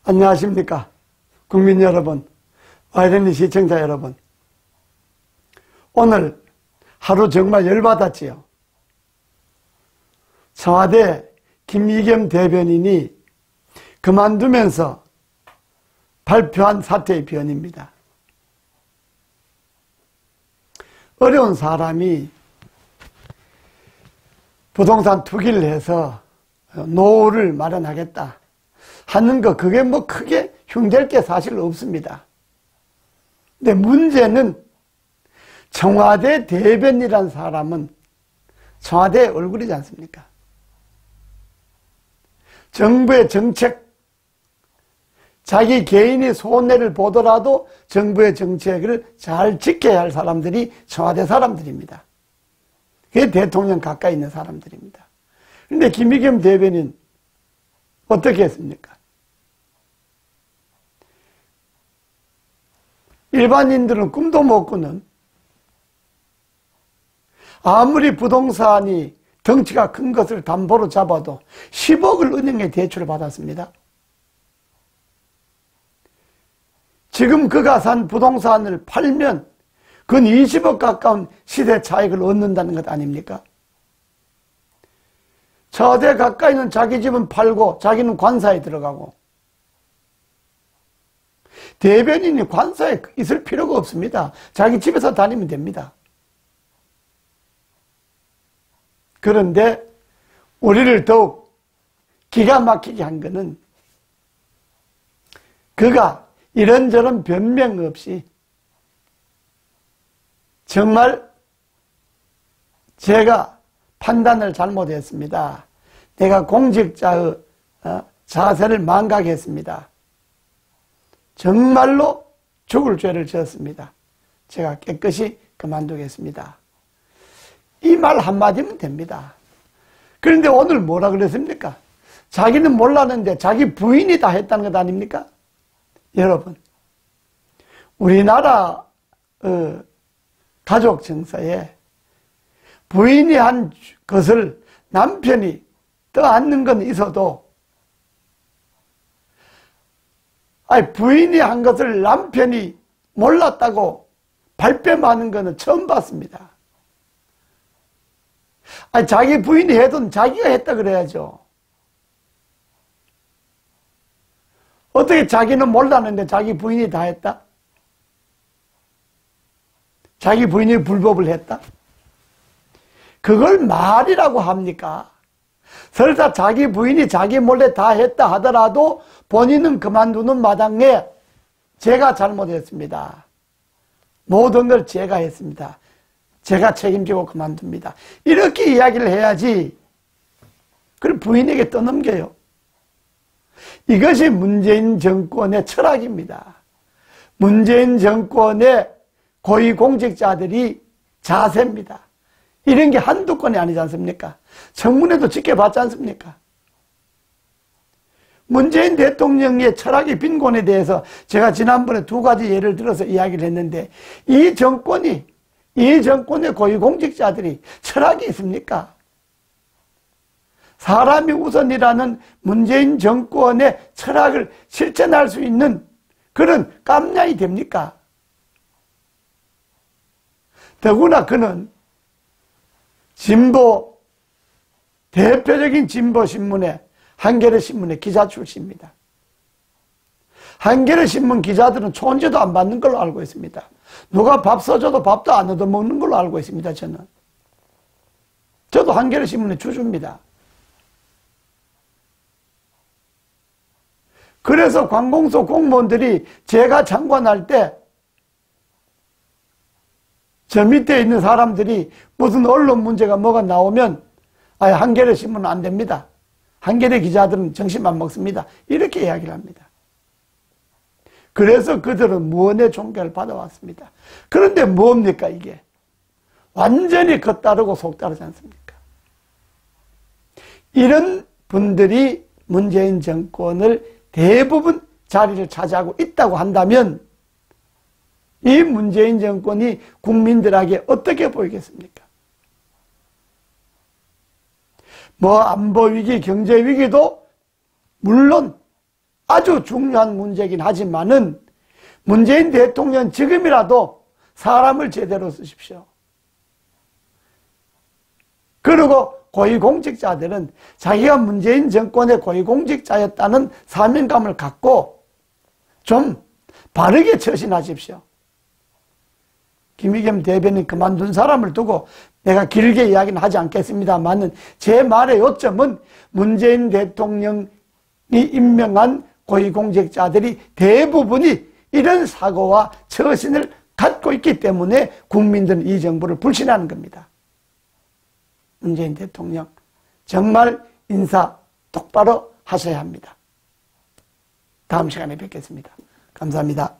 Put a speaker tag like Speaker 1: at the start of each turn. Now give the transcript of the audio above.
Speaker 1: 안녕하십니까 국민 여러분, 와이런니 시청자 여러분. 오늘 하루 정말 열받았지요. 청와대 김의겸 대변인이 그만두면서 발표한 사퇴의 변입니다. 어려운 사람이 부동산 투기를 해서 노후를 마련하겠다 하는 거, 그게 뭐 크게 흉될 게 사실 없습니다. 근데 문제는 청와대 대변이라는 사람은 청와대의 얼굴이지 않습니까? 정부의 정책, 자기 개인이 손해를 보더라도 정부의 정책을 잘 지켜야 할 사람들이 청와대 사람들입니다. 그게 대통령 가까이 있는 사람들입니다. 그런데 김의겸 대변인 어떻게 했습니까? 일반인들은 꿈도 못 꾸는, 아무리 부동산이 덩치가 큰 것을 담보로 잡아도 10억을 은행에 대출을 받았습니다. 지금 그가 산 부동산을 팔면 근 20억 가까운 시세 차익을 얻는다는 것 아닙니까? 청와대 가까이 있는 자기 집은 팔고 자기는 관사에 들어가고, 대변인이 관사에 있을 필요가 없습니다. 자기 집에서 다니면 됩니다. 그런데 우리를 더욱 기가 막히게 한 것은 그가 이런저런 변명 없이 정말 제가 판단을 잘못했습니다. 내가 공직자의 자세를 망각했습니다. 정말로 죽을 죄를 지었습니다. 제가 깨끗이 그만두겠습니다. 이 말 한마디면 됩니다. 그런데 오늘 뭐라 그랬습니까? 자기는 몰랐는데 자기 부인이 다 했다는 것 아닙니까? 여러분, 우리나라 가족 정서에 부인이 한 것을 남편이 떠안는 건 있어도, 부인이 한 것을 남편이 몰랐다고 발뺌하는 것은 처음 봤습니다. 자기 부인이 해도 자기가 했다 그래야죠. 어떻게 자기는 몰랐는데 자기 부인이 다 했다? 자기 부인이 불법을 했다? 그걸 말이라고 합니까? 설사 자기 부인이 자기 몰래 다 했다 하더라도 본인은 그만두는 마당에 제가 잘못했습니다. 모든 걸 제가 했습니다. 제가 책임지고 그만둡니다. 이렇게 이야기를 해야지. 그걸 부인에게 떠넘겨요. 이것이 문재인 정권의 철학입니다. 문재인 정권의 고위공직자들이 자세입니다. 이런 게 한두 건이 아니지 않습니까? 청문회도 지켜봤지 않습니까? 문재인 대통령의 철학의 빈곤에 대해서 제가 지난번에 두 가지 예를 들어서 이야기를 했는데, 이 정권의 고위공직자들이 철학이 있습니까? 사람이 우선이라는 문재인 정권의 철학을 실천할 수 있는 그런 깜냥이 됩니까? 더구나 그는 대표적인 진보신문의 한겨레신문의 기자 출신입니다. 한겨레신문 기자들은 촌지도 안 받는 걸로 알고 있습니다. 누가 밥 써줘도 밥도 안 얻어먹는 걸로 알고 있습니다. 저도 한겨레신문의 주주입니다. 그래서 관공서 공무원들이 제가 장관할 때 저 밑에 있는 사람들이 무슨 언론 문제가 뭐가 나오면 한겨레신문은 안 됩니다. 한겨레 기자들은 정신 안 먹습니다. 이렇게 이야기를 합니다. 그래서 그들은 무언의 존경을 받아왔습니다. 그런데 뭡니까 이게? 완전히 겉다르고 속다르지 않습니까? 이런 분들이 문재인 정권을 대부분 자리를 차지하고 있다고 한다면 이 문재인 정권이 국민들에게 어떻게 보이겠습니까? 안보 위기, 경제 위기도 물론 아주 중요한 문제이긴 하지만은 문재인 대통령 지금이라도 사람을 제대로 쓰십시오. 그리고 고위공직자들은 자기가 문재인 정권의 고위공직자였다는 사명감을 갖고 좀 바르게 처신하십시오. 김의겸 대변인 그만둔 사람을 두고 내가 길게 이야기는 하지 않겠습니다만은 제 말의 요점은 문재인 대통령이 임명한 고위공직자들이 대부분이 이런 사고와 처신을 갖고 있기 때문에 국민들은 이 정부를 불신하는 겁니다. 문재인 대통령 정말 인사 똑바로 하셔야 합니다. 다음 시간에 뵙겠습니다. 감사합니다.